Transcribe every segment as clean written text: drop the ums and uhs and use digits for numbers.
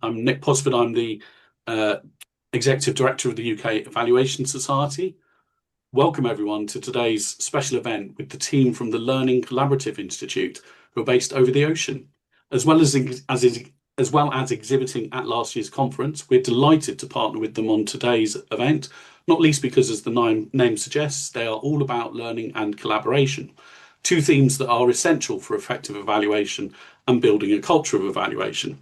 I'm Nick Posford. I'm the Executive Director of the UK Evaluation Society. Welcome everyone to today's special event with the team from the Learning Collaborative Institute, who are based over the ocean. As well as exhibiting at last year's conference, we're delighted to partner with them on today's event, not least because, as the name suggests, they are all about learning and collaboration, two themes that are essential for effective evaluation and building a culture of evaluation.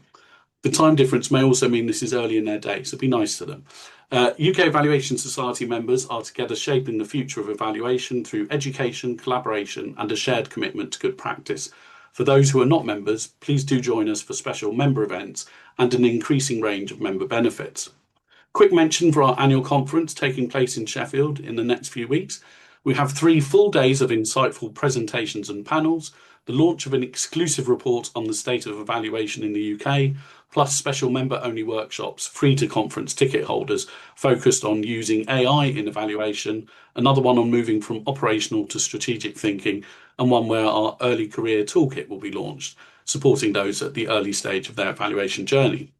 The time difference may also mean this is early in their day, so be nice to them. UK Evaluation Society members are together shaping the future of evaluation through education, collaboration, and a shared commitment to good practice. For those who are not members, please do join us for special member events and an increasing range of member benefits. Quick mention for our annual conference taking place in Sheffield in the next few weeks. We have 3 full days of insightful presentations and panels, the launch of an exclusive report on the state of evaluation in the UK, plus special member-only workshops free to conference ticket holders focused on using AI in evaluation, another one on moving from operational to strategic thinking, and one where our early career toolkit will be launched, supporting those at the early stage of their evaluation journey.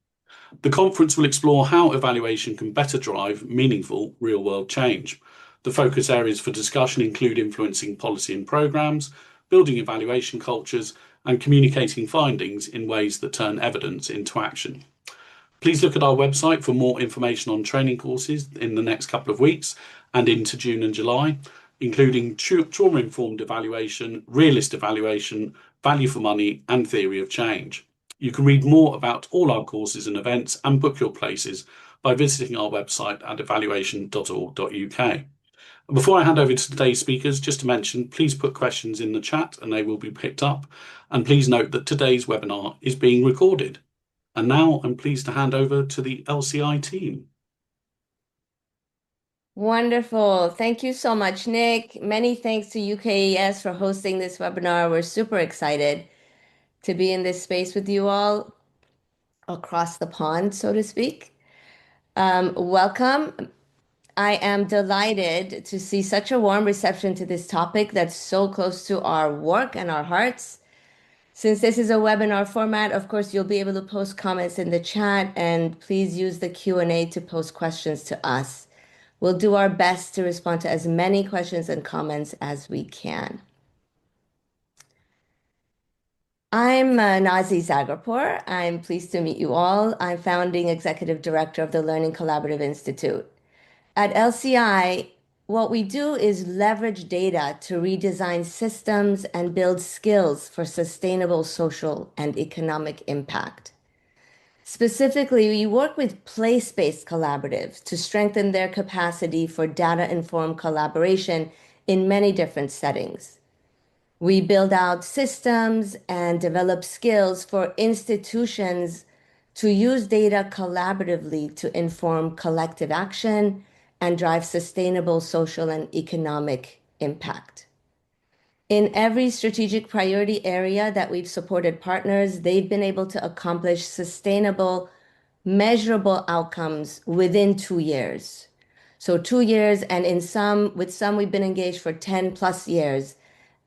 The conference will explore how evaluation can better drive meaningful real-world change. The focus areas for discussion include influencing policy and programs, building evaluation cultures, and communicating findings in ways that turn evidence into action. Please look at our website for more information on training courses in the next couple of weeks and into June and July, including trauma-informed evaluation, realist evaluation, value for money, and theory of change. You can read more about all our courses and events and book your places by visiting our website at evaluation.org.uk. Before I hand over to today's speakers, just to mention, please put questions in the chat and they will be picked up. And please note that today's webinar is being recorded. And now I'm pleased to hand over to the LCI team. Wonderful. Thank you so much, Nick. Many thanks to UKES for hosting this webinar. We're super excited to be in this space with you all across the pond, so to speak. Welcome. I am delighted to see such a warm reception to this topic that's so close to our work and our hearts. Since this is a webinar format, of course, you'll be able to post comments in the chat, and please use the Q&A to post questions to us. We'll do our best to respond to as many questions and comments as we can. I'm Nazi Zagarpour. I'm pleased to meet you all. I'm founding executive director of the Learning Collaborative Institute. At LCI, what we do is leverage data to redesign systems and build skills for sustainable social and economic impact. Specifically, we work with place-based collaboratives to strengthen their capacity for data-informed collaboration in many different settings. We build out systems and develop skills for institutions to use data collaboratively to inform collective action and drive sustainable social and economic impact. In every strategic priority area that we've supported partners, they've been able to accomplish sustainable, measurable outcomes within 2 years. So 2 years, and with some we've been engaged for 10 plus years,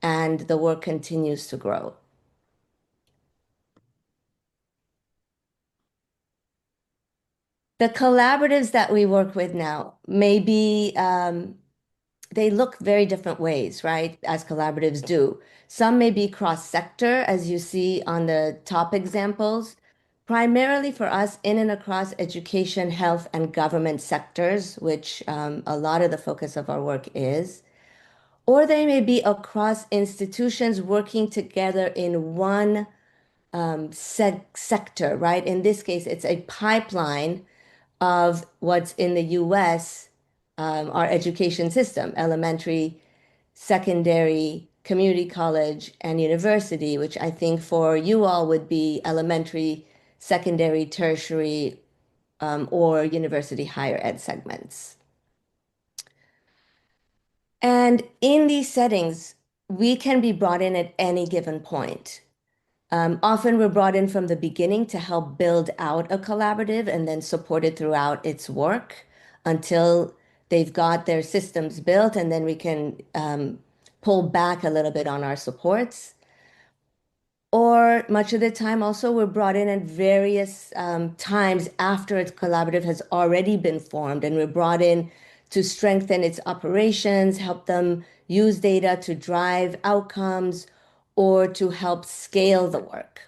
and the work continues to grow. The collaboratives that we work with now, maybe they look very different ways, right? As collaboratives do. Some may be cross-sector, as you see on the top examples, primarily for us in and across education, health, and government sectors, which a lot of the focus of our work is. Or they may be across institutions working together in one sector, right? In this case, it's a pipeline of what's in the US, our education system, elementary, secondary, community college, and university, which I think for you all would be elementary, secondary, tertiary, or university higher ed segments. And in these settings, we can be brought in at any given point. Often we're brought in from the beginning to help build out a collaborative and then support it throughout its work until they've got their systems built, and then we can pull back a little bit on our supports. Or much of the time, also, we're brought in at various times after its collaborative has already been formed, and we're brought in to strengthen its operations, help them use data to drive outcomes, or to help scale the work.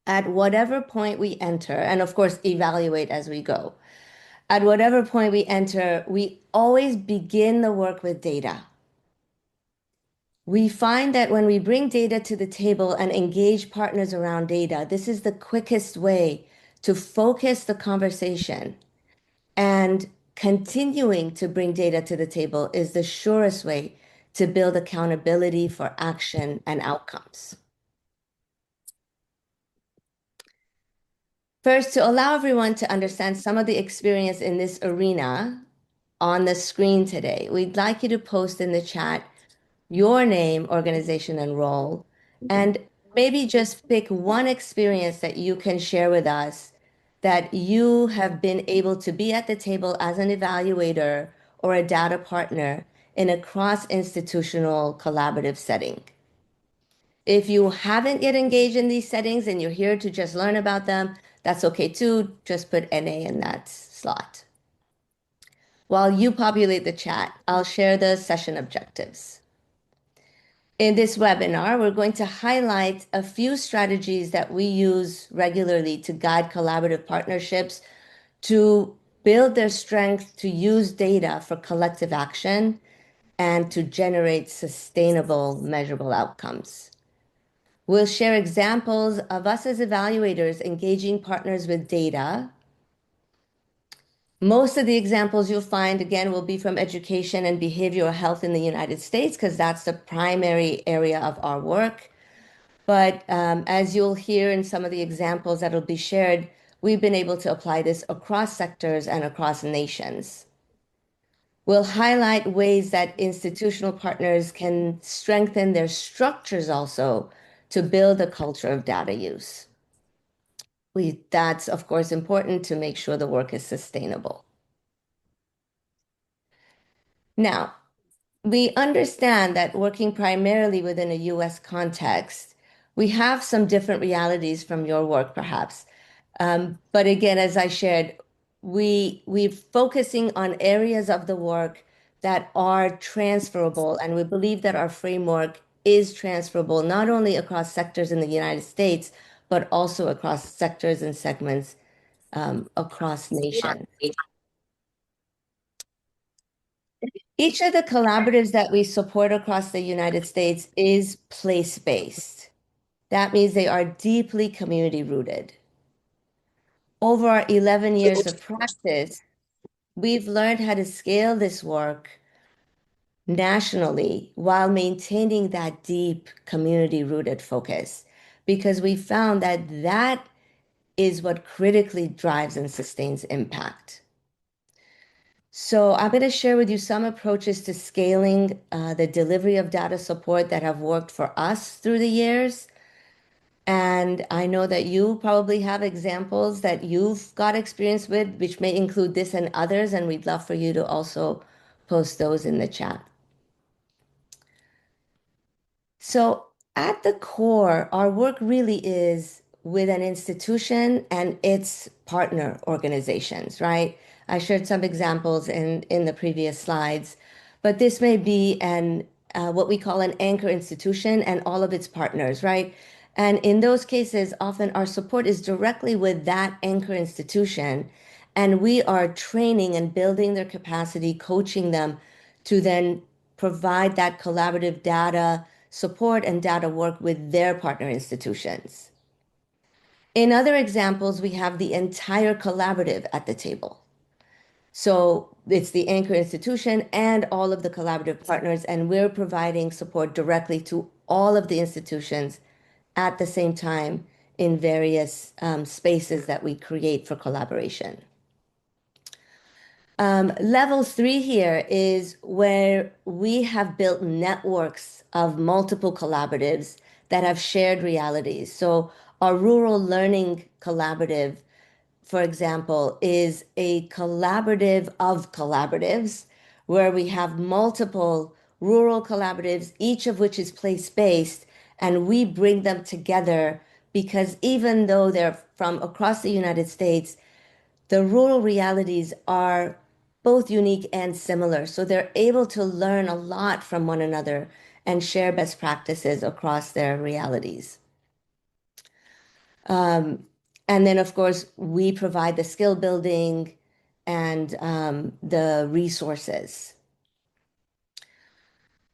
At whatever point we enter, and of course, evaluate as we go. At whatever point we enter, we always begin the work with data. We find that when we bring data to the table and engage partners around data, this is the quickest way to focus the conversation. And continuing to bring data to the table is the surest way to build accountability for action and outcomes. First, to allow everyone to understand some of the experience in this arena on the screen today, we'd like you to post in the chat your name, organization, and role, and maybe just pick one experience that you can share with us that you have been able to be at the table as an evaluator or a data partner in a cross-institutional collaborative setting. If you haven't yet engaged in these settings and you're here to just learn about them, that's okay too. Just put NA in that slot. While you populate the chat, I'll share the session objectives. In this webinar, we're going to highlight a few strategies that we use regularly to guide collaborative partnerships to build their strength to use data for collective action and to generate sustainable, measurable outcomes. We'll share examples of us as evaluators engaging partners with data. Most of the examples you'll find, again, will be from education and behavioral health in the United States, because that's the primary area of our work. But as you'll hear in some of the examples that will be shared, we've been able to apply this across sectors and across nations. We'll highlight ways that institutional partners can strengthen their structures also to build a culture of data use. That's, of course, important to make sure the work is sustainable. Now, we understand that working primarily within a US context, we have some different realities from your work, perhaps. But again, as I shared, we're focusing on areas of the work that are transferable, and we believe that our framework is transferable not only across sectors in the United States, but also across sectors and segments across nations. Each of the collaboratives that we support across the United States is place-based. That means they are deeply community rooted. Over our 11 years of practice, we've learned how to scale this work nationally while maintaining that deep community rooted focus, because we found that that is what critically drives and sustains impact. So I'm going to share with you some approaches to scaling the delivery of data support that have worked for us through the years. And I know that you probably have examples that you've got experience with, which may include this and others, and we'd love for you to also post those in the chat. So at the core, our work really is with an institution and its partner organizations, right? I shared some examples in the previous slides, but this may be what we call an anchor institution and all of its partners, right? And in those cases, often our support is directly with that anchor institution, and we are training and building their capacity, coaching them to then provide that collaborative data support and data work with their partner institutions. In other examples, we have the entire collaborative at the table. So it's the anchor institution and all of the collaborative partners, and we're providing support directly to all of the institutions at the same time in various spaces that we create for collaboration. Level 3 here is where we have built networks of multiple collaboratives that have shared realities. So our rural learning collaborative, for example, is a collaborative of collaboratives where we have multiple rural collaboratives, each of which is place-based, And we bring them together because even though they're from across the United States, the rural realities are both unique and similar. So they're able to learn a lot from one another and share best practices across their realities. Um, and then, of course, we provide the skill building and the resources.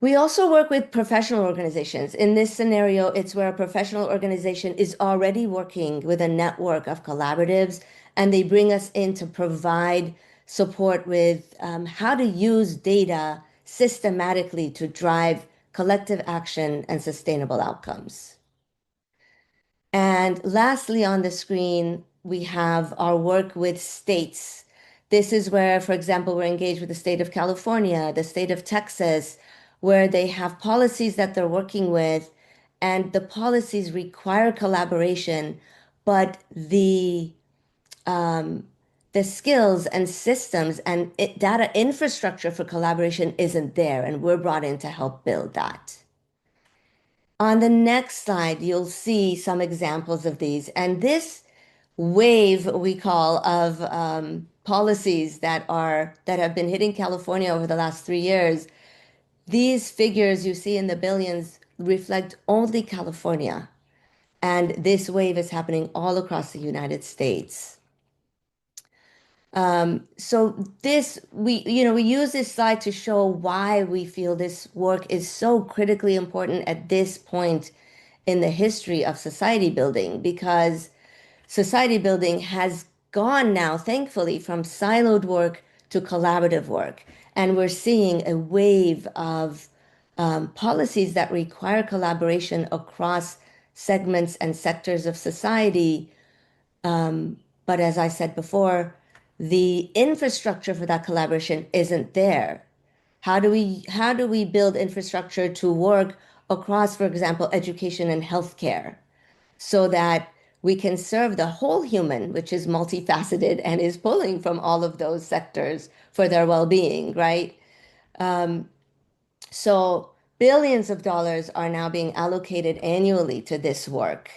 We also work with professional organizations. In this scenario, it's where a professional organization is already working with a network of collaboratives, and they bring us in to provide support with how to use data systematically to drive collective action and sustainable outcomes. And lastly, on the screen, we have our work with states. This is where, for example, we're engaged with the state of California, the state of Texas, where they have policies that they're working with, and the policies require collaboration, but um, the skills and systems and data infrastructure for collaboration isn't there, and we're brought in to help build that. On the next slide, you'll see some examples of these. And this wave we call of policies that have been hitting California over the last 3 years, these figures you see in the billions reflect only California. And this wave is happening all across the United States. So we use this slide to show why we feel this work is so critically important at this point in the history of society building, because society building has gone now, thankfully, from siloed work to collaborative work. And we're seeing a wave of policies that require collaboration across segments and sectors of society. But as I said before, the infrastructure for that collaboration isn't there. How do we build infrastructure to work across, for example, education and healthcare, so that we can serve the whole human, which is multifaceted and is pulling from all of those sectors for their well-being, right? So billions of dollars are now being allocated annually to this work.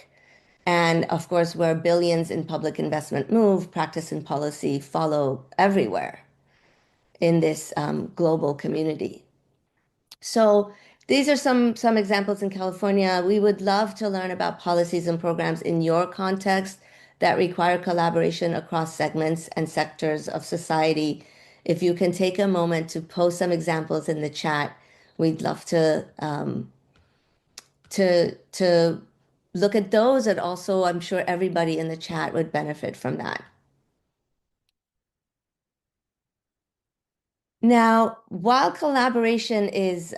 And of course, where billions in public investment move, practice and policy follow everywhere in this global community. So these are some examples in California. We would love to learn about policies and programs in your context that require collaboration across segments and sectors of society. If you can take a moment to post some examples in the chat, we'd love to look at those, and also I'm sure everybody in the chat would benefit from that. Now, while collaboration is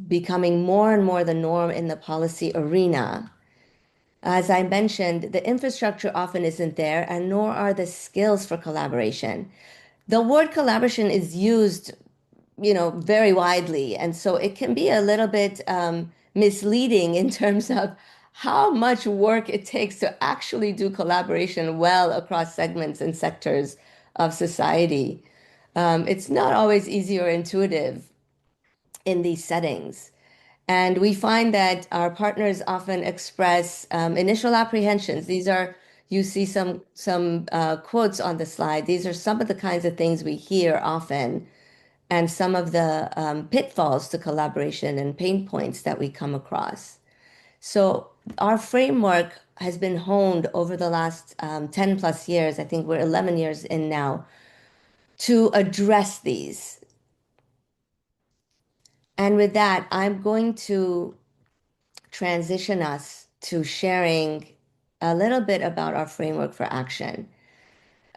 becoming more and more the norm in the policy arena, as I mentioned, the infrastructure often isn't there, and nor are the skills for collaboration. The word collaboration is used, very widely, and so it can be a little bit misleading in terms of how much work it takes to actually do collaboration well across segments and sectors of society. It's not always easy or intuitive in these settings. And we find that our partners often express initial apprehensions. You see some quotes on the slide. These are some of the kinds of things we hear often, and some of the pitfalls to collaboration and pain points that we come across. So our framework has been honed over the last 10 plus years. I think we're 11 years in now to address these. And with that, I'm going to transition us to sharing a little bit about our framework for action.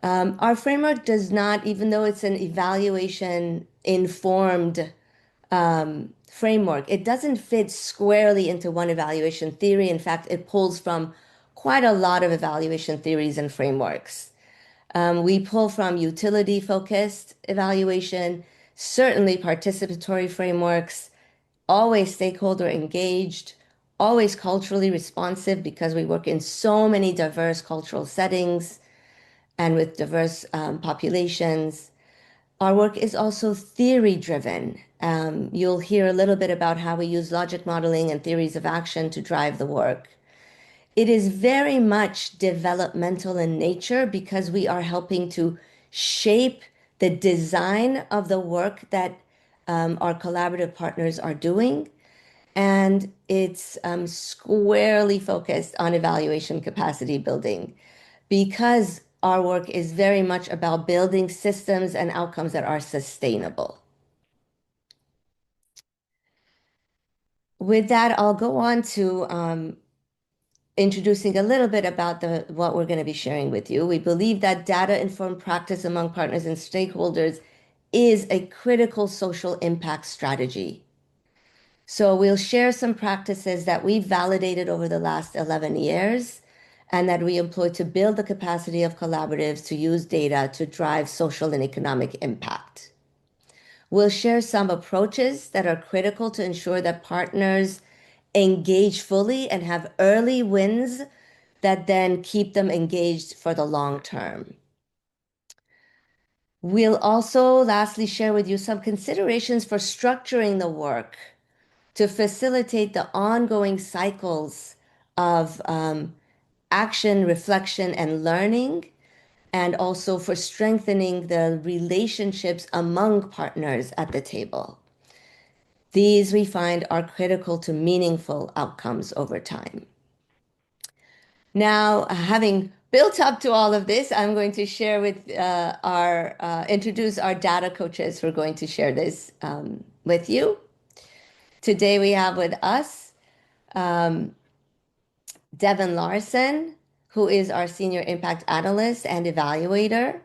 Our framework does not, even though it's an evaluation informed framework, it doesn't fit squarely into one evaluation theory. In fact, it pulls from quite a lot of evaluation theories and frameworks. We pull from utility-focused evaluation, certainly participatory frameworks, always stakeholder engaged, always culturally responsive because we work in so many diverse cultural settings and with diverse populations. Our work is also theory driven. You'll hear a little bit about how we use logic modeling and theories of action to drive the work. It is very much developmental in nature because we are helping to shape the design of the work that our collaborative partners are doing. And it's squarely focused on evaluation capacity building because our work is very much about building systems and outcomes that are sustainable. With that, I'll go on to introducing a little bit about what we're going to be sharing with you. We believe that data-informed practice among partners and stakeholders is a critical social impact strategy. So we'll share some practices that we've validated over the last 11 years and that we employ to build the capacity of collaboratives to use data to drive social and economic impact. We'll share some approaches that are critical to ensure that partners engage fully and have early wins that then keep them engaged for the long term. We'll also lastly share with you some considerations for structuring the work to facilitate the ongoing cycles of action, reflection, and learning, and also for strengthening the relationships among partners at the table. These we find are critical to meaningful outcomes over time. Now, having built up to all of this, I'm going to share with introduce our data coaches who are going to share this with you. Today we have with us Devin Larson, who is our Senior Impact Analyst and Evaluator,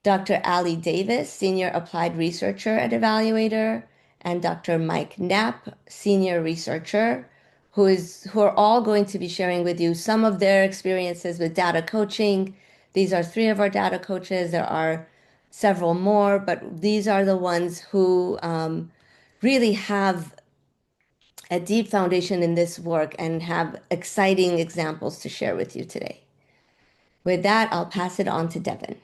Dr. Ali Davis, Senior Applied Researcher at Evaluator, and Dr. Mike Knapp, Senior Researcher, who are all going to be sharing with you some of their experiences with data coaching. These are three of our data coaches. There are several more, but these are the ones who really have a deep foundation in this work and have exciting examples to share with you today. With that, I'll pass it on to Devin.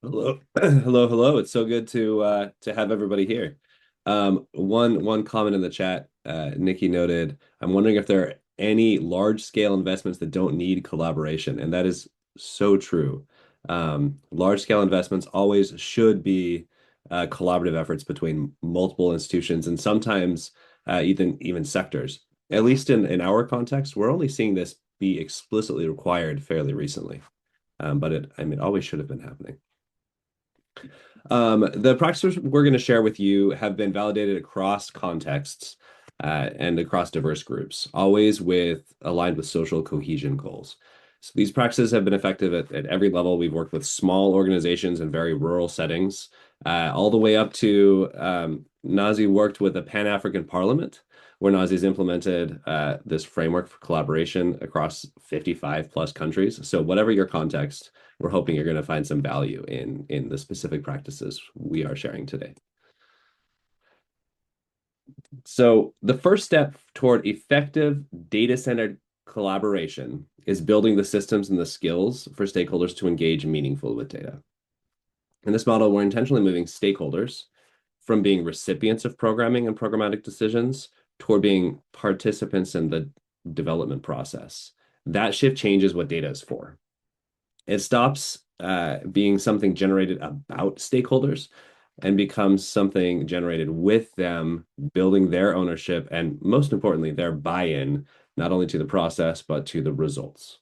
Hello, hello. It's so good to have everybody here. One comment in the chat, Nikki noted, I'm wondering if there are any large-scale investments that don't need collaboration, and that is so true. Large-scale investments always should be collaborative efforts between multiple institutions and sometimes even sectors. At least in our context, we're only seeing this be explicitly required fairly recently, but it always should have been happening. The practices we're going to share with you have been validated across contexts and across diverse groups, always aligned with social cohesion goals. So these practices have been effective at every level. We've worked with small organizations in very rural settings, all the way up to Nazi worked with a Pan-African Parliament, where Nazi's implemented this framework for collaboration across 55 plus countries. So whatever your context, we're hoping you're going to find some value in the specific practices we are sharing today. So the first step toward effective data-centered collaboration is building the systems and the skills for stakeholders to engage meaningfully with data. In this model, we're intentionally moving stakeholders from being recipients of programming and programmatic decisions toward being participants in the development process. That shift changes what data is for. It stops being something generated about stakeholders and becomes something generated with them, building their ownership and, most importantly, their buy-in, not only to the process, but to the results.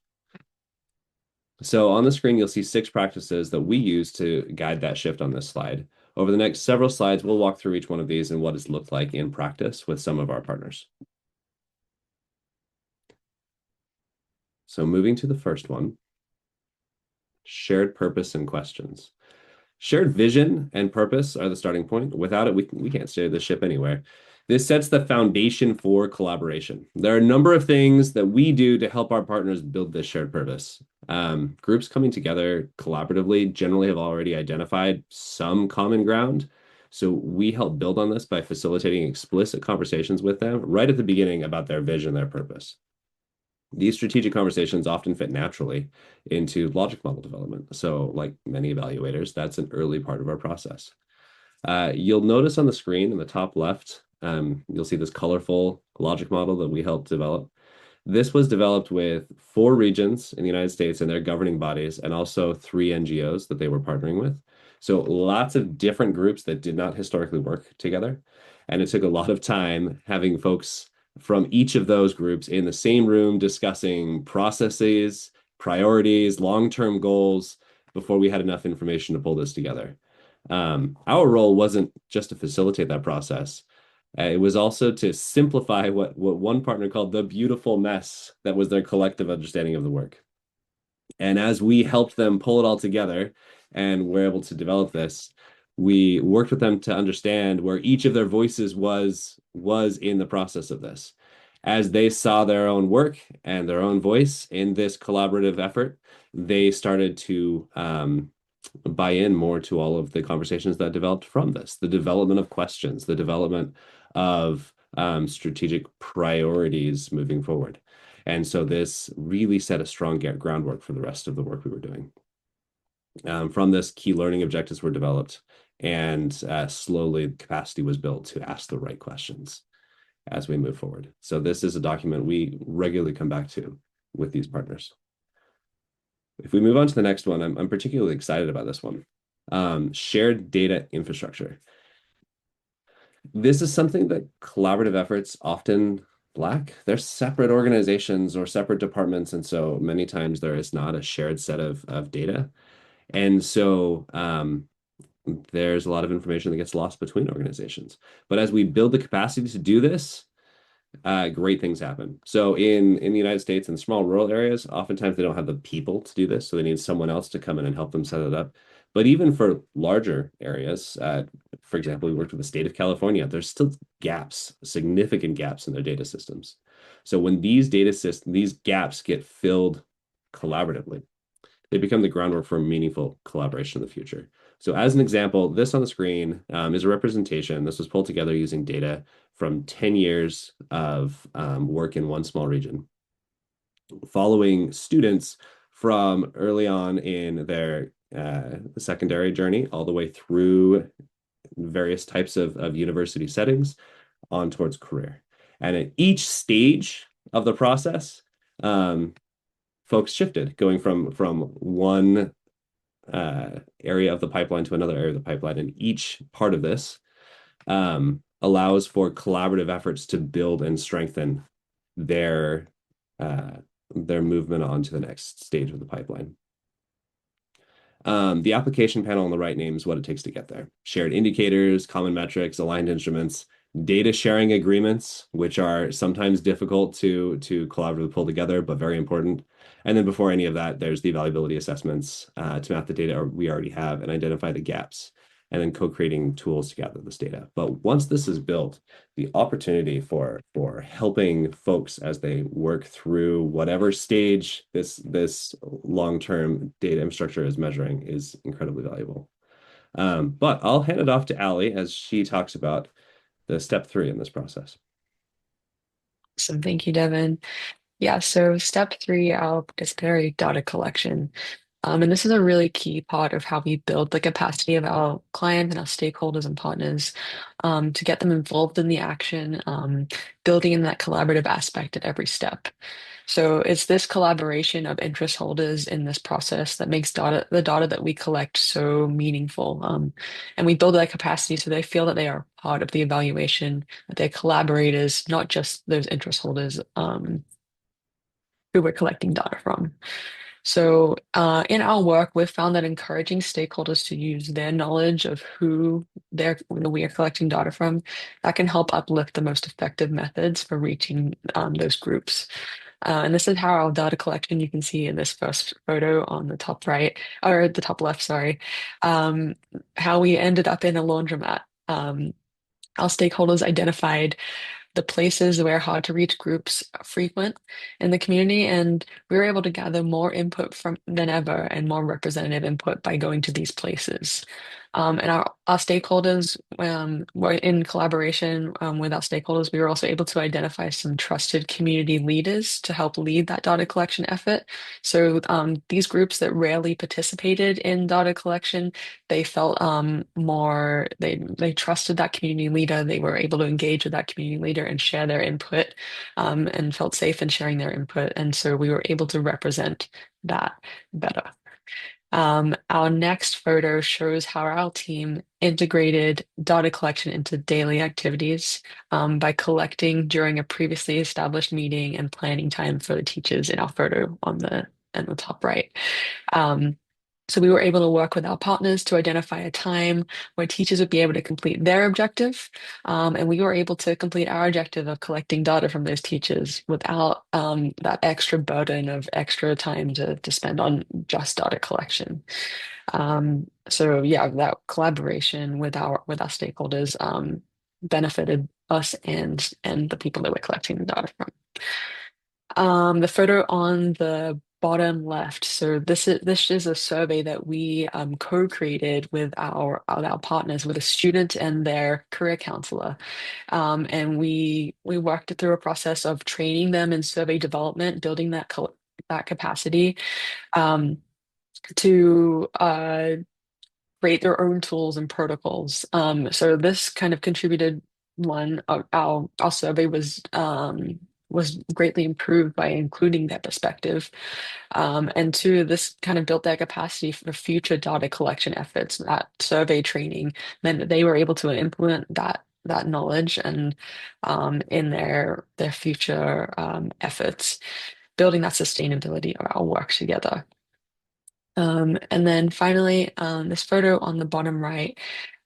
So on the screen, you'll see 6 practices that we use to guide that shift on this slide. Over the next several slides, we'll walk through each one of these and what it's looked like in practice with some of our partners. So moving to the first one, shared purpose and questions. Shared vision and purpose are the starting point. Without it, we can't steer the ship anywhere. This sets the foundation for collaboration. There are a number of things that we do to help our partners build this shared purpose. Groups coming together collaboratively generally have already identified some common ground. So we help build on this by facilitating explicit conversations with them right at the beginning about their vision, their purpose. These strategic conversations often fit naturally into logic model development. So like many evaluators, that's an early part of our process. You'll notice on the screen in the top left, you'll see this colorful logic model that we helped develop. This was developed with 4 regions in the United States and their governing bodies, and also 3 NGOs that they were partnering with. So lots of different groups that did not historically work together. And it took a lot of time having folks from each of those groups in the same room discussing processes, priorities, long-term goals before we had enough information to pull this together. Our role wasn't just to facilitate that process. It was also to simplify what one partner called the beautiful mess that was their collective understanding of the work. And as we helped them pull it all together and were able to develop this, we worked with them to understand where each of their voices was in the process of this. As they saw their own work and their own voice in this collaborative effort, they started to buy in more to all of the conversations that developed from this, the development of questions, the development of strategic priorities moving forward. And so this really set a strong groundwork for the rest of the work we were doing. From this, key learning objectives were developed, and slowly capacity was built to ask the right questions as we move forward. So this is a document we regularly come back to with these partners. If we move on to the next one, I'm particularly excited about this one. Shared data infrastructure. This is something that collaborative efforts often lack. They're separate organizations or separate departments, and so many times there is not a shared set of data. And so there's a lot of information that gets lost between organizations. But as we build the capacity to do this, great things happen. So in the United States, in small rural areas, oftentimes they don't have the people to do this, so they need someone else to come in and help them set it up. But even for larger areas, for example, we worked with the state of California, there's still gaps, significant gaps in their data systems. So when these gaps get filled collaboratively, they become the groundwork for meaningful collaboration in the future. So as an example, this on the screen is a representation. This was pulled together using data from 10 years of work in one small region, following students from early on in their secondary journey all the way through various types of university settings on towards career. And at each stage of the process, folks shifted, going from one area of the pipeline to another area of the pipeline. And each part of this allows for collaborative efforts to build and strengthen their movement onto the next stage of the pipeline. The application panel on the right names what it takes to get there. Shared indicators, common metrics, aligned instruments, data sharing agreements, which are sometimes difficult to collaboratively pull together, but very important. And then before any of that, there's the evaluability assessments to map the data we already have and identify the gaps, and then co-creating tools to gather this data. But once this is built, the opportunity for helping folks as they work through whatever stage this long-term data infrastructure is measuring is incredibly valuable. But I'll hand it off to Allie as she talks about the step 3 in this process. So thank you, Devin. Yeah, so step 3, our disciplinary data collection. And this is a really key part of how we build the capacity of our clients and our stakeholders and partners to get them involved in the action, building in that collaborative aspect at every step. So it's this collaboration of interest holders in this process that makes the data that we collect so meaningful. And we build that capacity so they feel that they are part of the evaluation, that they're collaborators, not just those interest holders who we're collecting data from. So in our work, we've found that encouraging stakeholders to use their knowledge of who we are collecting data from, that can help uplift the most effective methods for reaching those groups. And this is how our data collection, you can see in this first photo on the top right, or the top left, sorry, how we ended up in a laundromat. Our stakeholders identified the places where hard to reach groups are frequent in the community, and we were able to gather more input from than ever and more representative input by going to these places. And our stakeholders were in collaboration with our stakeholders. We were also able to identify some trusted community leaders to help lead that data collection effort. So these groups that rarely participated in data collection, they felt they trusted that community leader. They were able to engage with that community leader and share their input, and felt safe in sharing their input. And so we were able to represent that better. Our next photo shows how our team integrated data collection into daily activities by collecting during a previously established meeting and planning time for the teachers in our photo on the top right. So we were able to work with our partners to identify a time where teachers would be able to complete their objective, and we were able to complete our objective of collecting data from those teachers without that extra burden of extra time to spend on just data collection. So yeah, that collaboration with our stakeholders benefited us and the people that we're collecting the data from. The photo on the bottom left. So this is a survey that we co-created with our partners, with a student and their career counselor, and we worked through a process of training them in survey development, building that capacity to create their own tools and protocols. So this kind of contributed. One, our survey was greatly improved by including their perspective. And two, this kind of built their capacity for future data collection efforts. That survey training meant that they were able to implement that knowledge and in their future efforts, building that sustainability of our work together. And then finally, this photo on the bottom right,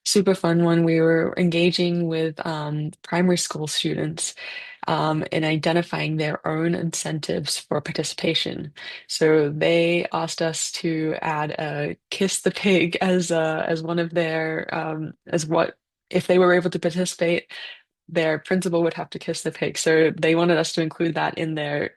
super fun one. We were engaging with primary school students in identifying their own incentives for participation. So they asked us to add a kiss the pig as one of their as what if they were able to participate, their principal would have to kiss the pig. So they wanted us to include that in their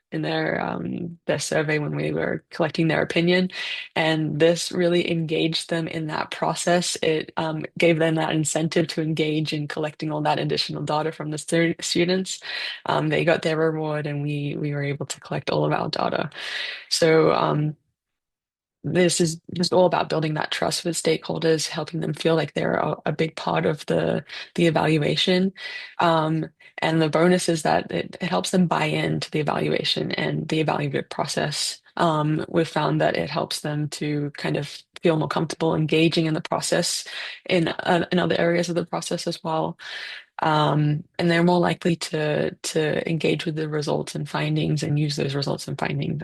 survey when we were collecting their opinion. And this really engaged them in that process. It gave them that incentive to engage in collecting all that additional data from the students. They got their reward, and we were able to collect all of our data. So this is just all about building that trust with stakeholders, helping them feel like they're a big part of the evaluation. And the bonus is that it helps them buy into the evaluation and the evaluative process. We've found that it helps them to kind of feel more comfortable engaging in the process in other areas of the process as well. And they're more likely to engage with the results and findings and use those results and findings.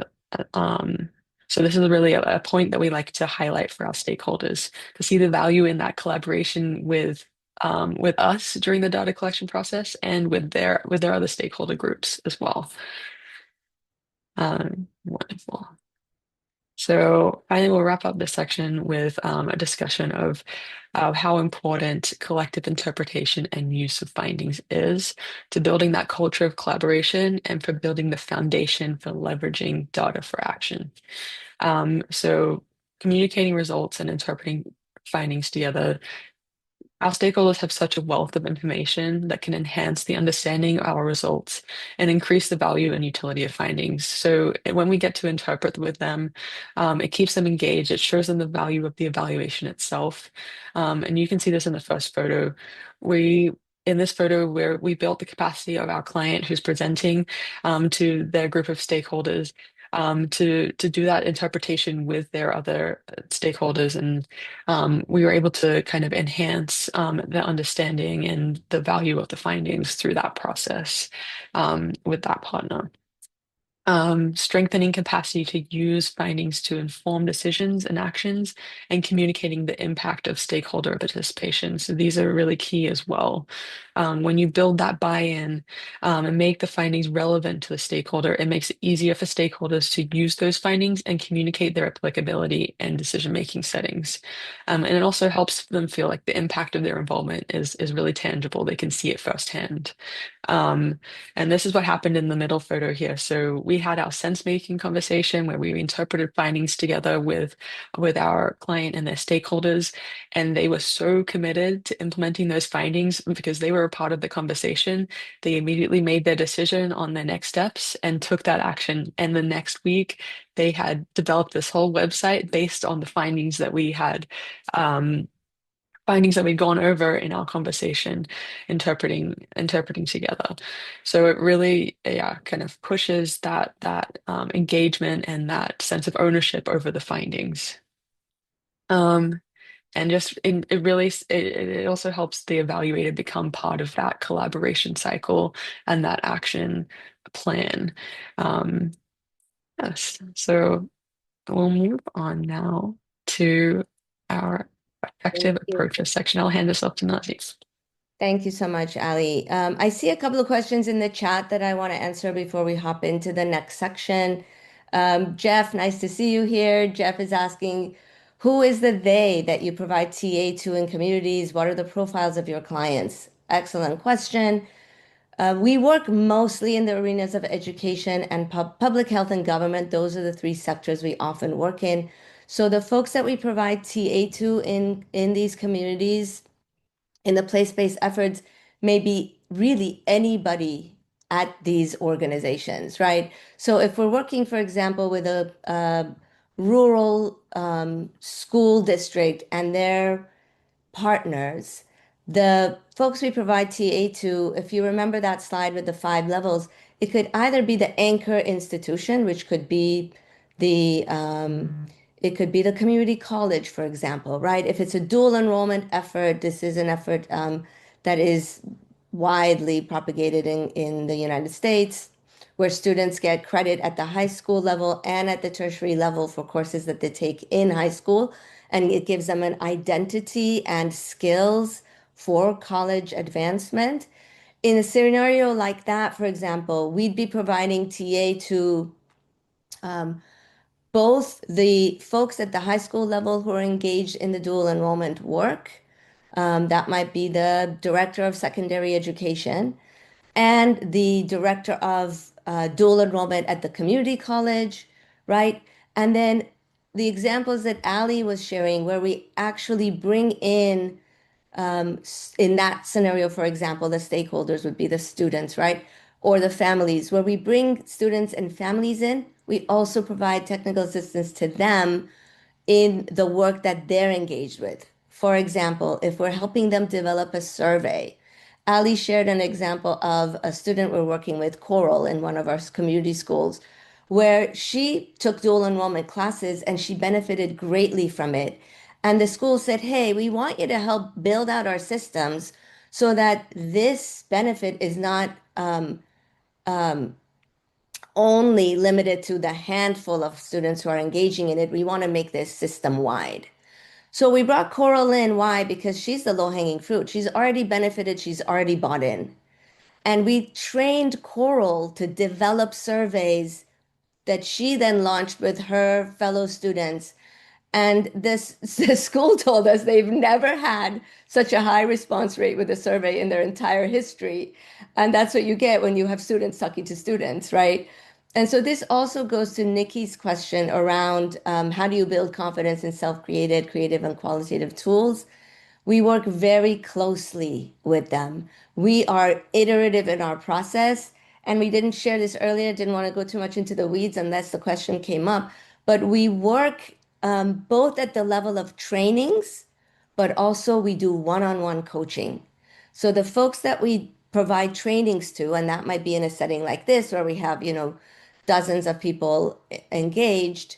So this is really a point that we like to highlight for our stakeholders, to see the value in that collaboration with us during the data collection process and with their other stakeholder groups as well. Wonderful. So finally, we'll wrap up this section with a discussion of how important collective interpretation and use of findings is to building that culture of collaboration and for building the foundation for leveraging data for action. So communicating results and interpreting findings together. Our stakeholders have such a wealth of information that can enhance the understanding of our results and increase the value and utility of findings. So when we get to interpret with them, it keeps them engaged. It shows them the value of the evaluation itself. And you can see this in the first photo. In this photo, where we built the capacity of our client who's presenting to their group of stakeholders to do that interpretation with their other stakeholders. And we were able to kind of enhance the understanding and the value of the findings through that process with that partner. strengthening capacity to use findings to inform decisions and actions, and communicating the impact of stakeholder participation. So these are really key as well. When you build that buy-in and make the findings relevant to the stakeholder, it makes it easier for stakeholders to use those findings and communicate their applicability in decision-making settings. And it also helps them feel like the impact of their involvement is really tangible. They can see it firsthand. Um, and this is what happened in the middle photo here. So we had our sense-making conversation where we interpreted findings together with our client and their stakeholders, and they were so committed to implementing those findings because they were a part of the conversation. They immediately made their decision on their next steps and took that action. And the next week, they had developed this whole website based on the um, findings that we'd gone over in our conversation, interpreting together. So it really, yeah, kind of pushes that engagement and that sense of ownership over the findings. And just it really it also helps the evaluator become part of that collaboration cycle and that action plan. Um, yes, so we'll move on now to our Thank effective you. approaches section. I'll hand this off to Nazi. Thank you so much, Ali. I see a couple of questions in the chat that I want to answer before we hop into the next section. Jeff, nice to see you here. Jeff is asking, who is the they that you provide TA to in communities? What are the profiles of your clients? Excellent question. We work mostly in the arenas of education and public health and government. Those are the three sectors we often work in. So the folks that we provide TA to in these communities, in the place-based efforts, may be really anybody at these organizations, right? So if we're working, for example, with a rural school district and their partners, the folks we provide TA to, if you remember that slide with the 5 levels, it could either be the anchor institution, which could be the it could be the community college, for example, right? If it's a dual enrollment effort, this is an effort that is widely propagated in the United States, where students get credit at the high school level and at the tertiary level for courses that they take in high school. And it gives them an identity and skills for college advancement. In a scenario like that, for example, we'd be providing TA to both the folks at the high school level who are engaged in the dual enrollment work. That might be the director of secondary education and the director of dual enrollment at the community college, right? And then the examples that Ali was sharing, where we actually bring in that scenario, for example, the stakeholders would be the students, right? Or the families, where we bring students and families in, we also provide technical assistance to them in the work that they're engaged with. For example, if we're helping them develop a survey, Ali shared an example of a student we're working with, Coral, in one of our community schools, where she took dual enrollment classes and she benefited greatly from it. And the school said, hey, we want you to help build out our systems so that this benefit is not only limited to the handful of students who are engaging in it. We want to make this system wide. So we brought Coral in. Why? Because she's the low-hanging fruit. She's already benefited. She's already bought in. And we trained Coral to develop surveys that she then launched with her fellow students. And the school told us they've never had such a high response rate with a survey in their entire history. And that's what you get when you have students talking to students, right? And so this also goes to Nikki's question around how do you build confidence in self-created, creative, and qualitative tools? We work very closely with them. We are iterative in our process. And we didn't share this earlier, didn't want to go too much into the weeds unless the question came up. But we work both at the level of trainings, but also we do one-on-one coaching. So the folks that we provide trainings to, and that might be in a setting like this where we have, dozens of people engaged,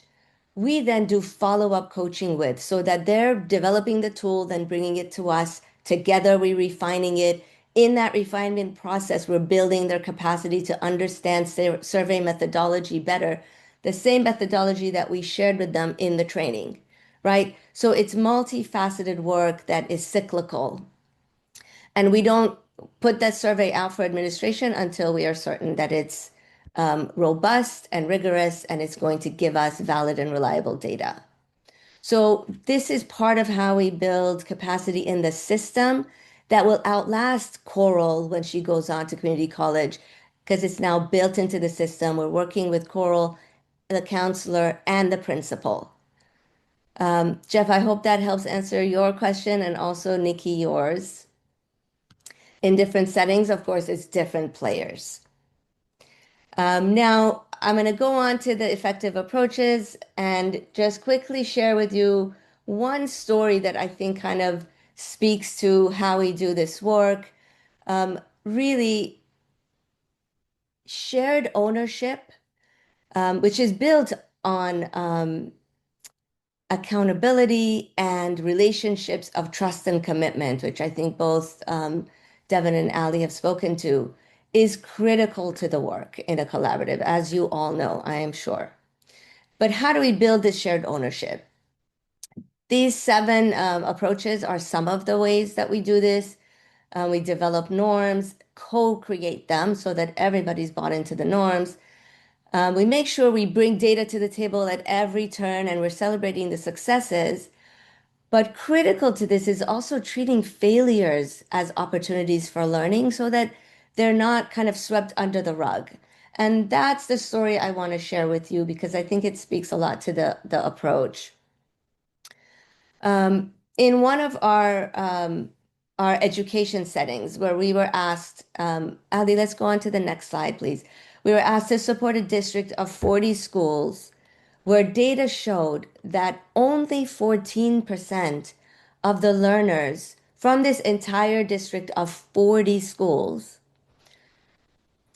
we then do follow-up coaching with so that they're developing the tool, then bringing it to us. Together, we're refining it, in that refinement process, we're building their capacity to understand survey methodology better, the same methodology that we shared with them in the training, right? So it's multifaceted work that is cyclical. And we don't put that survey out for administration until we are certain that it's robust and rigorous and it's going to give us valid and reliable data. So this is part of how we build capacity in the system that will outlast Coral when she goes on to community college, because it's now built into the system. We're working with Coral, the counselor, and the principal. Jeff, I hope that helps answer your question and also Nikki yours. In different settings, of course, it's different players. Now, I'm going to go on to the effective approaches and just quickly share with you one story that I think kind of speaks to how we do this work. Really, shared ownership, which is built on accountability and relationships of trust and commitment, which I think both Devin and Ali have spoken to, is critical to the work in a collaborative, as you all know, I am sure. But how do we build this shared ownership? These 7 approaches are some of the ways that we do this. We develop norms, co-create them so that everybody's bought into the norms. We make sure we bring data to the table at every turn and we're celebrating the successes. But critical to this is also treating failures as opportunities for learning so that they're not kind of swept under the rug. And that's the story I want to share with you because I think it speaks a lot to the approach. In one of our education settings where we were asked, Ali, let's go on to the next slide, please. We were asked to support a district of 40 schools where data showed that only 14% of the learners from this entire district of 40 schools,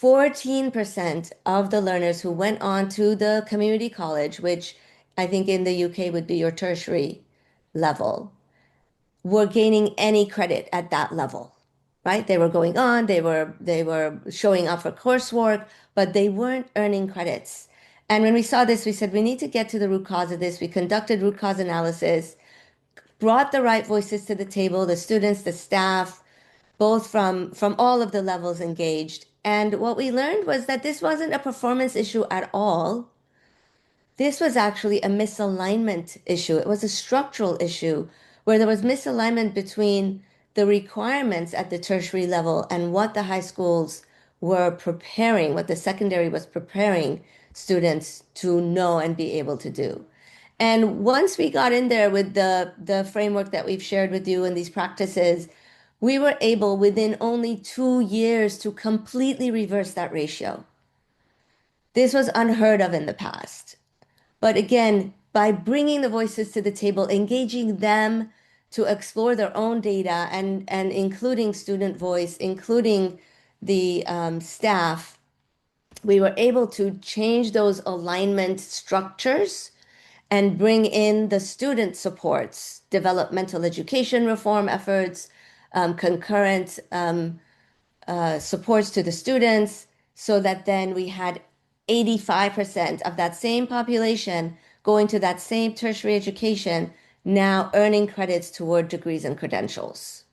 14% of the learners who went on to the community college, which I think in the UK would be your tertiary level, were gaining any credit at that level, right? They were going on, they were showing up for coursework, but they weren't earning credits. And when we saw this, we said, we need to get to the root cause of this. We conducted root cause analysis, brought the right voices to the table, the students, the staff, both from all of the levels engaged. And what we learned was that this wasn't a performance issue at all. This was actually a misalignment issue. It was a structural issue where there was misalignment between the requirements at the tertiary level and what the high schools were preparing, what the secondary was preparing students to know and be able to do. And once we got in there with the framework that we've shared with you and these practices, we were able within only 2 years to completely reverse that ratio. This was unheard of in the past. But again, by bringing the voices to the table, engaging them to explore their own data and including student voice, including the staff, we were able to change those alignment structures and bring in the student supports, developmental education reform efforts, concurrent supports to the students, so that then we had 85% of that same population going to that same tertiary education, now earning credits toward degrees and credentials.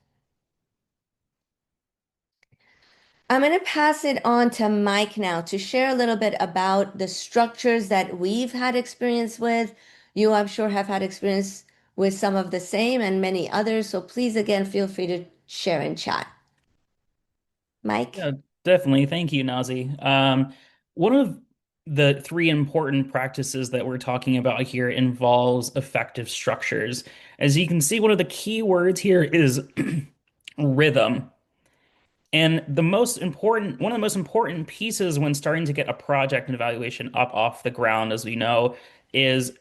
I'm going to pass it on to Mike now to share a little bit about the structures that we've had experience with. You, I'm sure, have had experience with some of the same and many others. So please, again, feel free to share and chat. Mike? Yeah, definitely. Thank you, Nazi. One of the 3 important practices that we're talking about here involves effective structures. As you can see, one of the key words here is rhythm. And one of the most important pieces when starting to get a project and evaluation up off the ground, as we know, is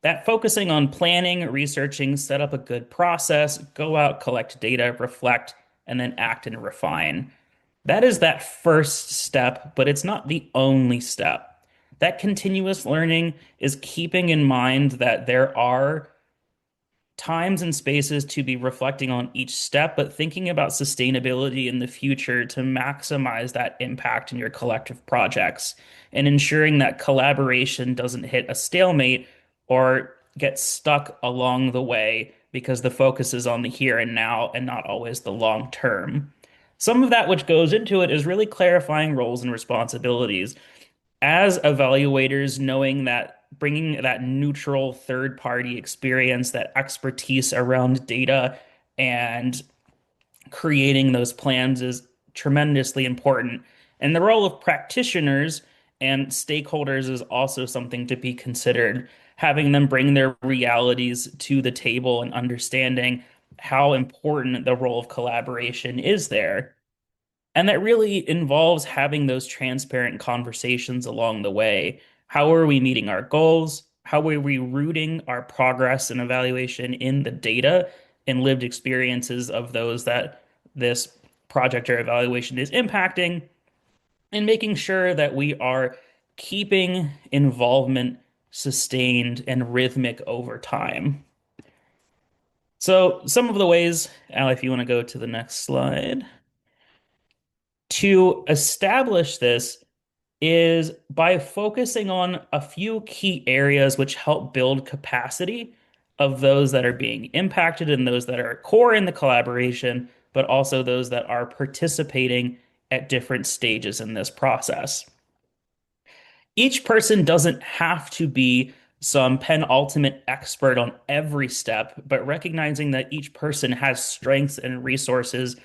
that focusing on planning, researching, set up a good process, go out, collect data, reflect, and then act and refine. That is that first step, but it's not the only step. That continuous learning is keeping in mind that there are times and spaces to be reflecting on each step, but thinking about sustainability in the future to maximize that impact in your collective projects and ensuring that collaboration doesn't hit a stalemate or get stuck along the way because the focus is on the here and now and not always the long term. Some of that which goes into it is really clarifying roles and responsibilities as evaluators, knowing that bringing that neutral third party experience, that expertise around data and creating those plans is tremendously important. And the role of practitioners and stakeholders is also something to be considered, having them bring their realities to the table and understanding how important the role of collaboration is there. And that really involves having those transparent conversations along the way. How are we meeting our goals? How are we rooting our progress and evaluation in the data and lived experiences of those that this project or evaluation is impacting? And making sure that we are keeping involvement sustained and rhythmic over time. So, some of the ways, Al, if you want to go to the next slide, to establish this is by focusing on a few key areas which help build capacity of those that are being impacted and those that are core in the collaboration, but also those that are participating at different stages in this process. Each person doesn't have to be some penultimate expert on every step, but recognizing that each person has strengths and resources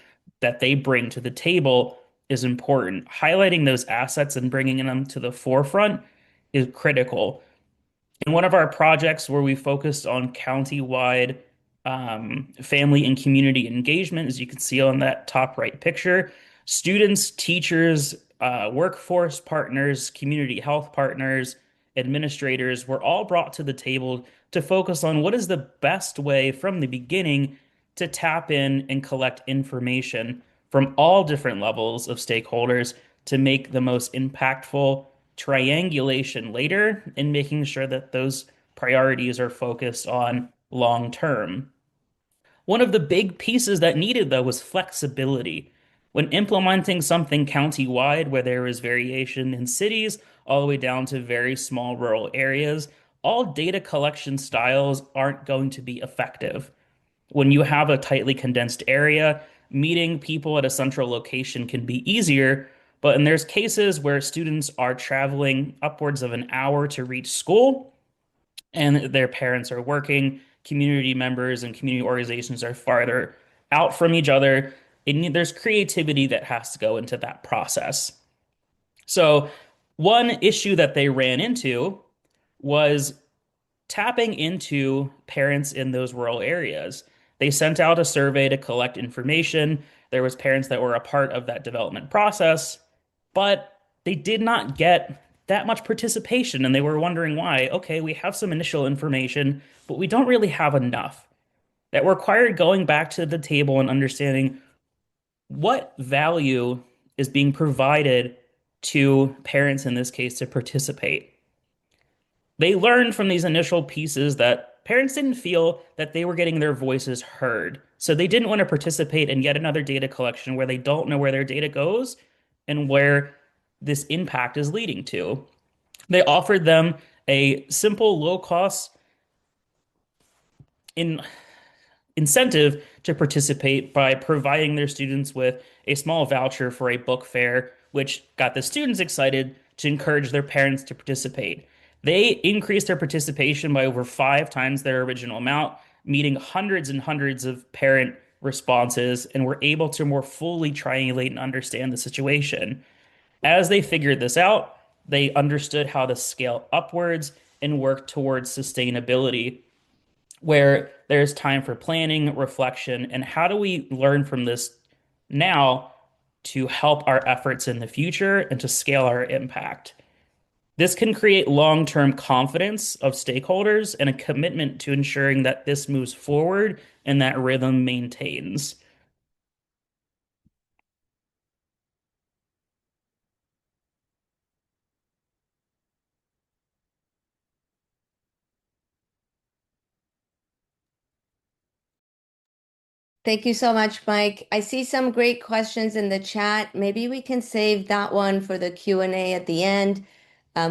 that they bring to the table is important. Highlighting those assets and bringing them to the forefront is critical. In one of our projects where we focused on county-wide family and community engagement, as you can see on that top right picture, students, teachers, workforce partners, community health partners, administrators were all brought to the table to focus on what is the best way from the beginning to tap in and collect information from all different levels of stakeholders to make the most impactful triangulation later and making sure that those priorities are focused on long term. One of the big pieces that needed, though, was flexibility. When implementing something county-wide where there is variation in cities all the way down to very small rural areas, all data collection styles aren't going to be effective. When you have a tightly condensed area, meeting people at a central location can be easier, but and there's cases where students are traveling upwards of an hour to reach school, and their parents are working, community members and community organizations are farther out from each other. There's creativity that has to go into that process. So, one issue that they ran into was tapping into parents in those rural areas. They sent out a survey to collect information. There was parents that were a part of that development process, but they did not get that much participation and they were wondering why. Okay, we have some initial information, but we don't really have enough. That required going back to the table and understanding what value is being provided to parents in this case to participate. They learned from these initial pieces that parents didn't feel that they were getting their voices heard. So they didn't want to participate in yet another data collection where they don't know where their data goes and where this impact is leading to. They offered them a simple, low cost incentive to participate by providing their students with a small voucher for a book fair, which got the students excited to encourage their parents to participate. They increased their participation by over 5 times their original amount, meeting hundreds and hundreds of parent responses, and were able to more fully triangulate and understand the situation. As they figured this out, they understood how to scale upwards and work towards sustainability, where there's time for planning, reflection, and how do we learn from this now to help our efforts in the future and to scale our impact. This can create long-term confidence of stakeholders and a commitment to ensuring that this moves forward and that rhythm maintains. Thank you so much, Mike. I see some great questions in the chat. Maybe we can save that one for the Q&A at the end.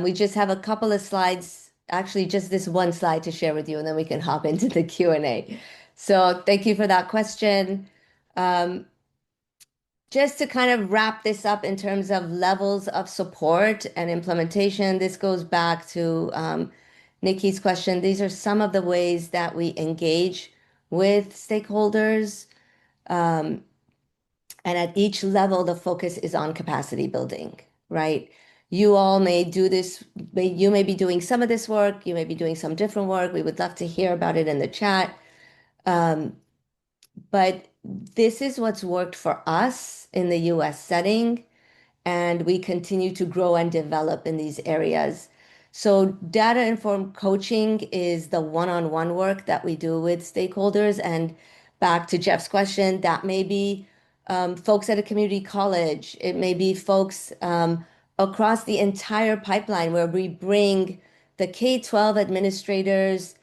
We just have a couple of slides, actually just this one slide to share with you, and then we can hop into the Q&A. So thank you for that question. Just to kind of wrap this up in terms of levels of support and implementation, this goes back to Nikki's question. These are some of the ways that we engage with stakeholders. And at each level, the focus is on capacity building, right? You all may do this, you may be doing some of this work, you may be doing some different work. We would love to hear about it in the chat. But this is what's worked for us in the US setting, and we continue to grow and develop in these areas. So data-informed coaching is the one-on-one work that we do with stakeholders. And back to Jeff's question, that may be folks at a community college. It may be folks across the entire pipeline where we bring the K-12 administrators,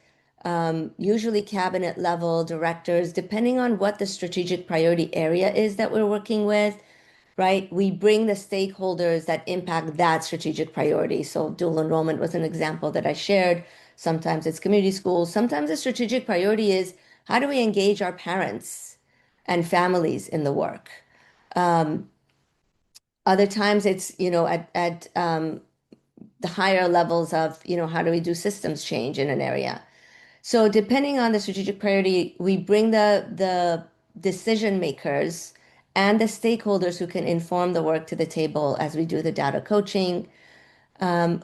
usually cabinet level directors, depending on what the strategic priority area is that we're working with, right? We bring the stakeholders that impact that strategic priority. So dual enrollment was an example that I shared. Sometimes it's community schools. Sometimes the strategic priority is how do we engage our parents and families in the work? Other times it's, at the higher levels of, how do we do systems change in an area? So depending on the strategic priority, we bring the decision makers and the stakeholders who can inform the work to the table as we do the data coaching.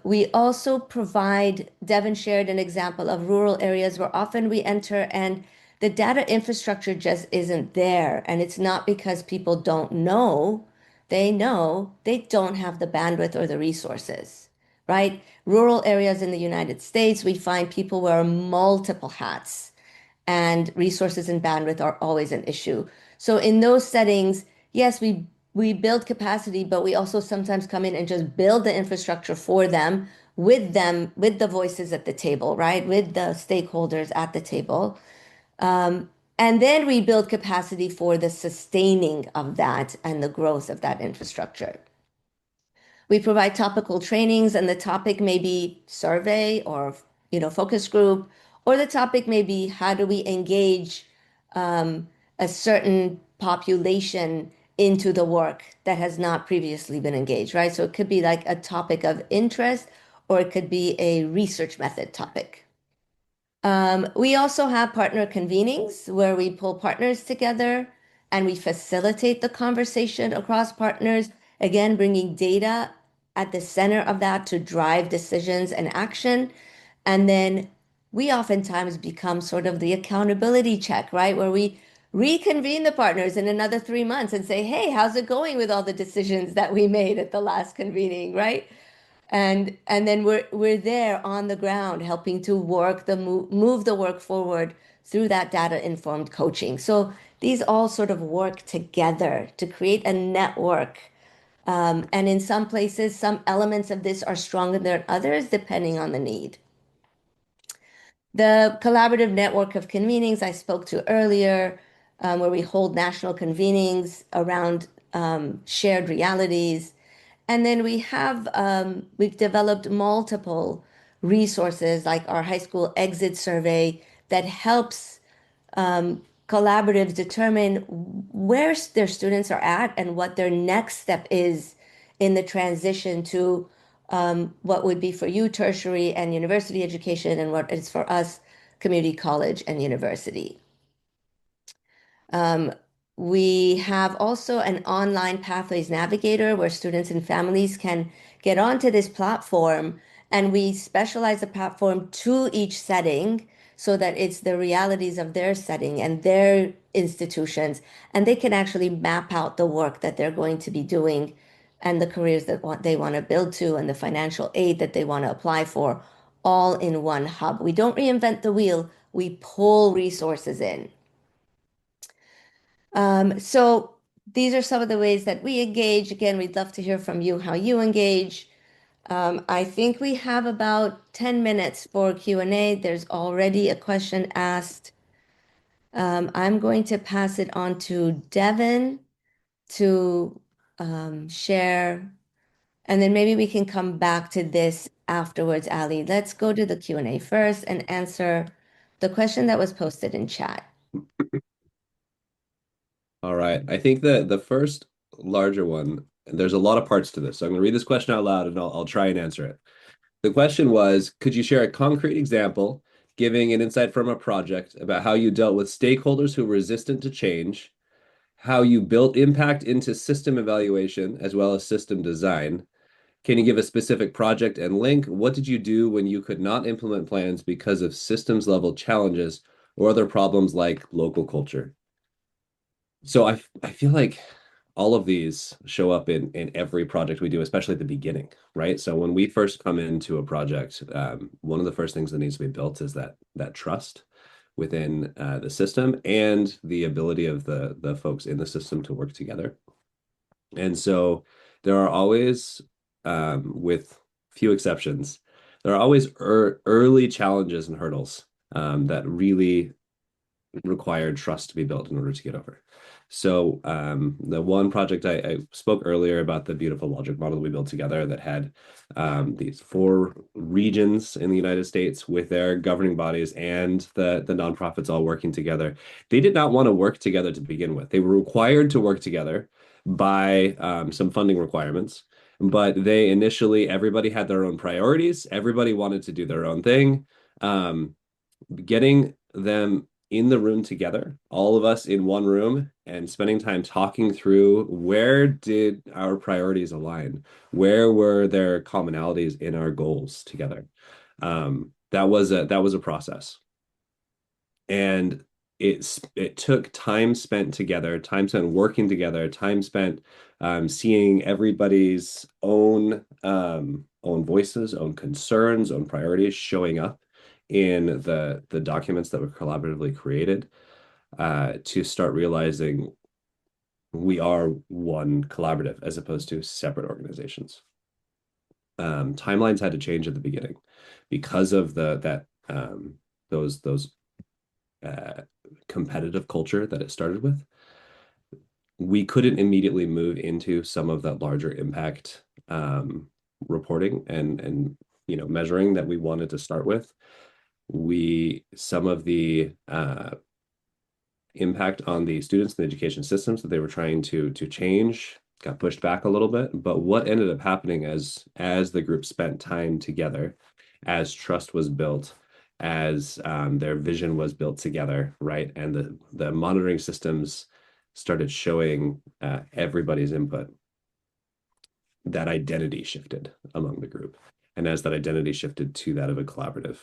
We also provide, Devin shared an example of rural areas where often we enter and the data infrastructure just isn't there. And it's not because people don't know, they know they don't have the bandwidth or the resources, right? Rural areas in the United States, we find people wear multiple hats and resources and bandwidth are always an issue. So in those settings, yes, we build capacity, but we also sometimes come in and just build the infrastructure for them, with the voices at the table, right? With the stakeholders at the table. And then we build capacity for the sustaining of that and the growth of that infrastructure. We provide topical trainings, and the topic may be survey or focus group, or the topic may be how do we engage a certain population into the work that has not previously been engaged, right? So it could be like a topic of interest, or it could be a research method topic. We also have partner convenings where we pull partners together and we facilitate the conversation across partners, again, bringing data at the center of that to drive decisions and action. And then we oftentimes become sort of the accountability check, right? Where we reconvene the partners in another 3 months and say, hey, how's it going with all the decisions that we made at the last convening, right? And then we're there on the ground helping to move the work forward through that data informed coaching. So these all sort of work together to create a network. And in some places, some elements of this are stronger than others, depending on the need. The collaborative network of convenings I spoke to earlier, where we hold national convenings around shared realities. And then we've developed multiple resources like our high school exit survey that helps collaboratives determine where their students are at and what their next step is in the transition to what would be for you tertiary and university education and what is for us community college and university. We have also an online pathways navigator where students and families can get onto this platform, and we specialize the platform to each setting so that it's the realities of their setting and their institutions, and they can actually map out the work that they're going to be doing and the careers that they want to build to and the financial aid that they want to apply for, all in one hub. We don't reinvent the wheel, we pull resources in. So these are some of the ways that we engage. Again, we'd love to hear from you how you engage. I think we have about 10 minutes for Q&A. There's already a question asked. I'm going to pass it on to Devin to share, and then maybe we can come back to this afterwards, Ali. Let's go to the Q&A first and answer the question that was posted in chat. All right. I think the first larger one, and there's a lot of parts to this. So I'm going to read this question out loud and I'll try and answer it. The question was, could you share a concrete example giving an insight from a project about how you dealt with stakeholders who were resistant to change, how you built impact into system evaluation as well as system design? Can you give a specific project and link? What did you do when you could not implement plans because of systems level challenges or other problems like local culture? So I feel like all of these show up in every project we do, especially at the beginning, right? So when we first come into a project, one of the first things that needs to be built is that trust within the system and the ability of the folks in the system to work together. And so there are always, with few exceptions, there are always early challenges and hurdles that really required trust to be built in order to get over. So the one project I spoke earlier about, the beautiful logic model we built together that had these 4 regions in the United States with their governing bodies and the nonprofits all working together. They did not want to work together to begin with. They were required to work together by some funding requirements. But they initially, everybody had their own priorities. Everybody wanted to do their own thing. Getting them in the room together, all of us in one room, and spending time talking through where did our priorities align? Where were there commonalities in our goals together? That was a process. And it took time spent together, time spent working together, time spent seeing everybody's own voices, own concerns, own priorities showing up in the documents that were collaboratively created, to start realizing we are one collaborative as opposed to separate organizations. Timelines had to change at the beginning because of those competitive culture that it started with. We couldn't immediately move into some of that larger impact reporting and measuring that we wanted to start with. Some of the impact on the students and the education systems that they were trying to change got pushed back a little bit. But what ended up happening as the group spent time together, as trust was built, as their vision was built together, right? And the monitoring systems started showing everybody's input, that identity shifted among the group. And as that identity shifted to that of a collaborative,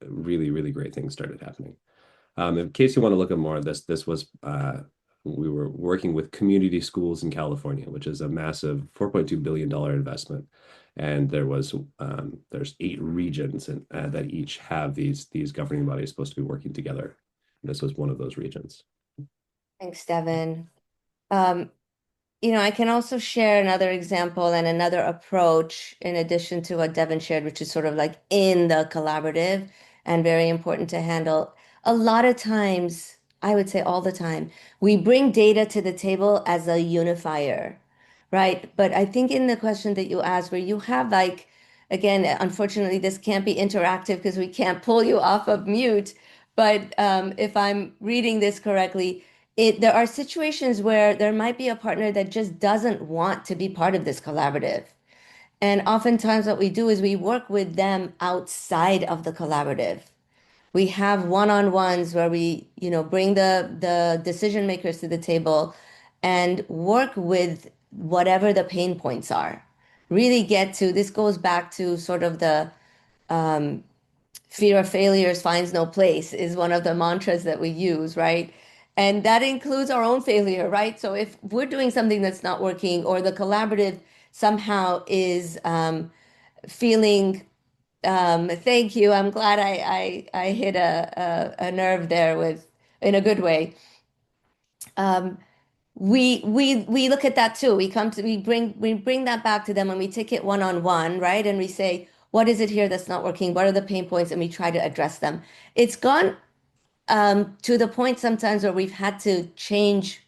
really, really great things started happening. In case you want to look at more of this, we were working with community schools in California, which is a massive $4.2 billion investment. And there's 8 regions that each have these governing bodies supposed to be working together. And this was one of those regions. Thanks, Devin. I can also share another example and another approach in addition to what Devin shared, which is sort of like in the collaborative and very important to handle. A lot of times, I would say all the time, we bring data to the table as a unifier, right? But I think in the question that you asked, where you have like, again, unfortunately, this can't be interactive because we can't pull you off of mute. But if I'm reading this correctly, there are situations where there might be a partner that just doesn't want to be part of this collaborative. And oftentimes what we do is we work with them outside of the collaborative. We have one-on-ones where we, bring the decision makers to the table and work with whatever the pain points are. Really this goes back to sort of the fear of failures finds no place is one of the mantras that we use, right? And that includes our own failure, right? So if we're doing something that's not working or the collaborative somehow is feeling, thank you. I'm glad I hit a nerve there in a good way. We look at that too. We bring that back to them and we take it one-on-one, right? And we say, what is it here that's not working? What are the pain points? And we try to address them. It's gone to the point sometimes where we've had to change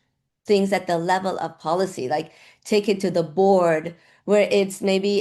things at the level of policy, like take it to the board where it's maybe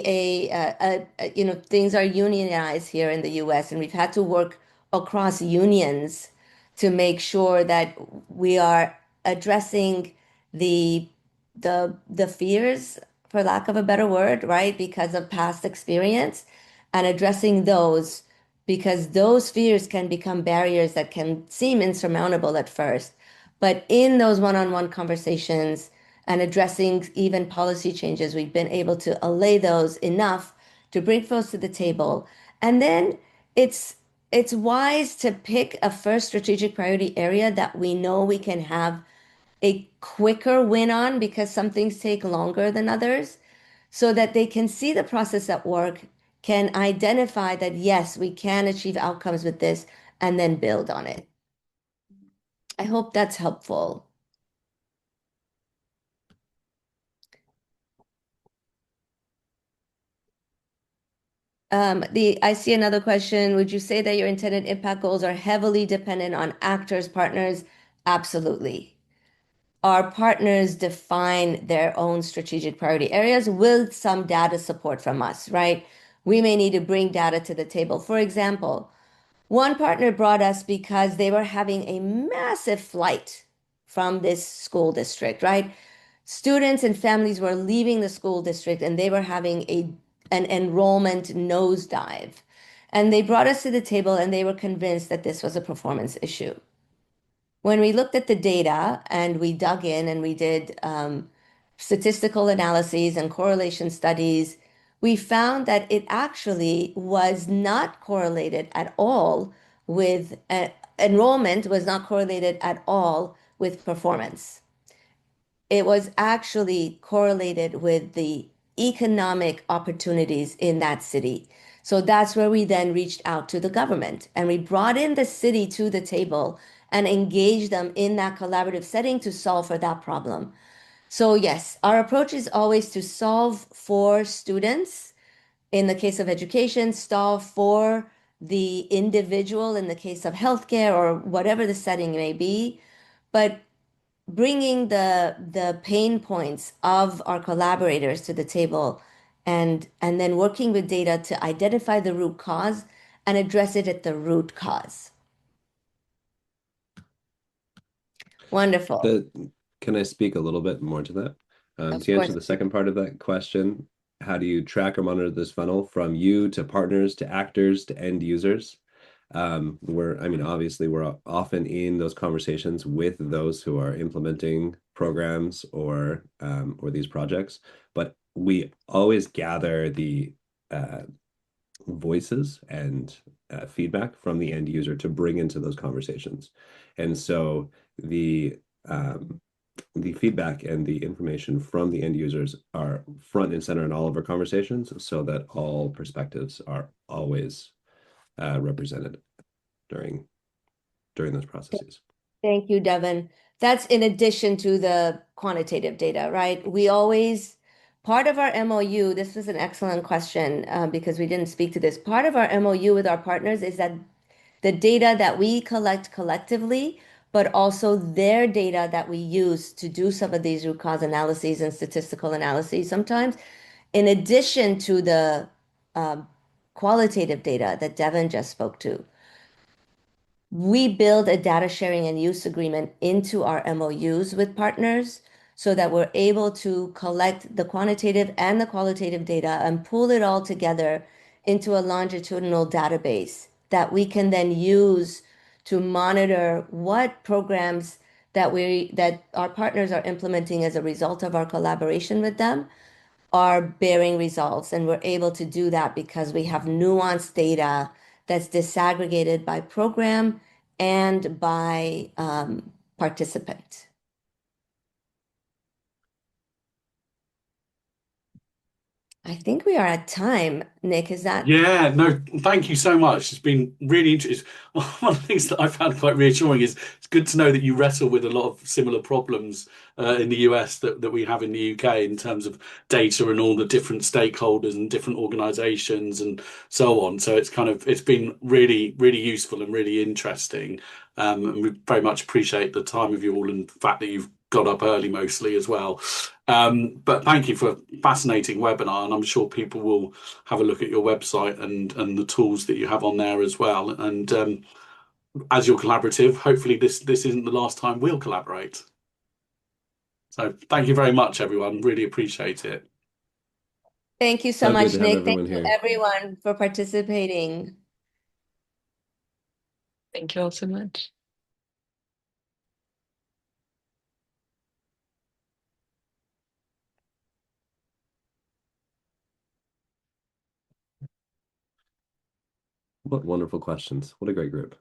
things are unionized here in the US, and we've had to work across unions to make sure that we are addressing the the fears, for lack of a better word, right? Because of past experience, and addressing those, because those fears can become barriers that can seem insurmountable at first. But in those one-on-one conversations and addressing even policy changes, we've been able to allay those enough to bring folks to the table. And then it's it's wise to pick a first strategic priority area that we know we can have a quicker win on, because some things take longer than others, so that they can see the process at work, can identify that, yes, we can achieve outcomes with this, and then build on it. I hope that's helpful. I see another question. Would you say that your intended impact goals are heavily dependent on actors, partners? Absolutely. Our partners define their own strategic priority areas with some data support from us, right? We may need to bring data to the table. For example, one partner brought us because they were having a massive flight from this school district, right? Students and families were leaving the school district, and they were having an enrollment nosedive. And they brought us to the table, and they were convinced that this was a performance issue. When we looked at the data and we dug in and we did statistical analyses and correlation studies, we found that it actually was not correlated at all with enrollment, was not correlated at all with performance. It was actually correlated with the economic opportunities in that city. So that's where we then reached out to the government, and we brought in the city to the table and engaged them in that collaborative setting to solve for that problem. So yes, our approach is always to solve for students in the case of education, solve for the individual in the case of healthcare or whatever the setting may be, but bringing the pain points of our collaborators to the table, and then working with data to identify the root cause and address it at the root cause. Wonderful. Can I speak a little bit more to that? Of To answer course. the second part of that question, how do you track or monitor this funnel from you to partners to actors to end users? Obviously, we're often in those conversations with those who are implementing programs or these projects, but we always gather the voices and feedback from the end user to bring into those conversations. And so the feedback and the information from the end users are front and center in all of our conversations, so that all perspectives are always represented during those processes. Thank you, Devin. That's in addition to the quantitative data, right? Part of our MOU, this was an excellent question because we didn't speak to this. Part of our MOU with our partners is that the data that we collect collectively, but also their data that we use to do some of these root cause analyses and statistical analyses sometimes, in addition to the um, qualitative data that Devin just spoke to, we build a data sharing and use agreement into our MOUs with partners so that we're able to collect the quantitative and the qualitative data and pull it all together into a longitudinal database that we can then use to monitor what programs that our partners are implementing as a result of our collaboration with them are bearing results. And we're able to do that because we have nuanced data that's disaggregated by program and by participant. I think we are at time. Nick, is that? Yeah, no, thank you so much. It's been really interesting. One of the things that I found quite reassuring is it's good to know that you wrestle with a lot of similar problems in the US that we have in the UK in terms of data and all the different stakeholders and different organizations and so on. So it's been really, really useful and really interesting. And we very much appreciate the time of you all and the fact that you've got up early mostly as well. But thank you for a fascinating webinar, and I'm sure people will have a look at your website and the tools that you have on there as well. And as you're collaborative, hopefully this isn't the last time we'll collaborate. So thank you very much, everyone. Really appreciate it. Thank you so So good much, to have Nick. everyone Thank you, here. everyone, for participating. Thank you all so much. What wonderful questions. What a great group.